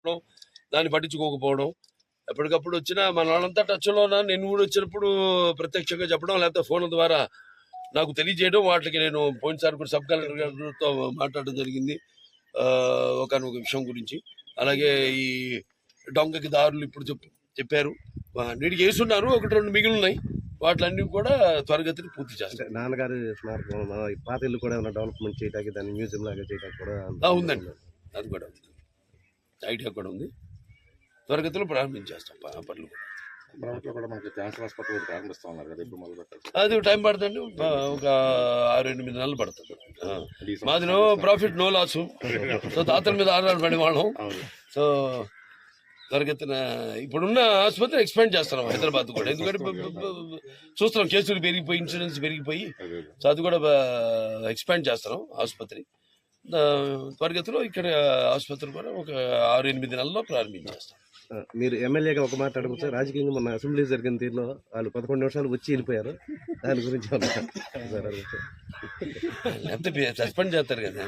చెప్పడం, దాన్ని పట్టించుకోకపోవడం. ఎప్పటికప్పుడు వచ్చినా మన వాళ్ళంతా టచ్లో ఉన్నా, నేను కూడా వచ్చినప్పుడు ప్రత్యక్షంగా చెప్పడం, లేకపోతే ఫోన్ ద్వారా నాకు తెలియజేయడం. వాటికి నేను పోయినసారి కూడా సబ్ కలెక్టర్ గారితో మాట్లాడడం జరిగింది ఒకనొక విషయం గురించి. అలాగే ఈ డొంగకి దారులు ఇప్పుడు చెప్పారు, నీటికి వేసున్నారు, 1-2 మిగిలి ఉన్నాయి. వాటిలన్నీ కూడా త్వరగతిని పూర్తి చేస్తారు. నాన్నగారు స్మారకం పాత ఇల్లు కూడా డెవలప్మెంట్ చేయడానికి, దాన్ని మ్యూజియం లాగా చేయడానికి కూడా ఉందండి. అది కూడా ఉంది, ఐడియా కూడా ఉంది. త్వరగతిలో ప్రారంభించేస్తాం పనులు కూడా. అది టైం పడుతుంది, ఒక 6-8 నెలలు పడుతుంది. మాది ప్రాఫిట్ నో లాస్. సో తాతల మీద ఆధారపడే వాళ్ళం. సో త్వరగతిన ఇప్పుడున్న ఆసుపత్రి ఎక్స్పాండ్ చేస్తున్నాం హైదరాబాద్ కూడా. ఎందుకంటే చూస్తున్నాం కేసులు పెరిగిపోయి, ఇన్సూరెన్స్ పెరిగిపోయి. సో అది కూడా ఎక్స్పాండ్ చేస్తున్నాం ఆసుపత్రి. త్వరగతిలో ఇక్కడ ఆసుపత్రి కూడా ఒక 6-8 నెలల్లో ప్రారంభించేస్తాం. మీరు ఎమ్మెల్యేగా ఒక మాట అడగచ్చు. రాజకీయంగా మొన్న అసెంబ్లీ జరిగిన తీరులో వాళ్ళు 11 నిమిషాలు వచ్చి వెళ్ళిపోయారు. దాని గురించి లేకపోతే సస్పెండ్ చేస్తారు కదా.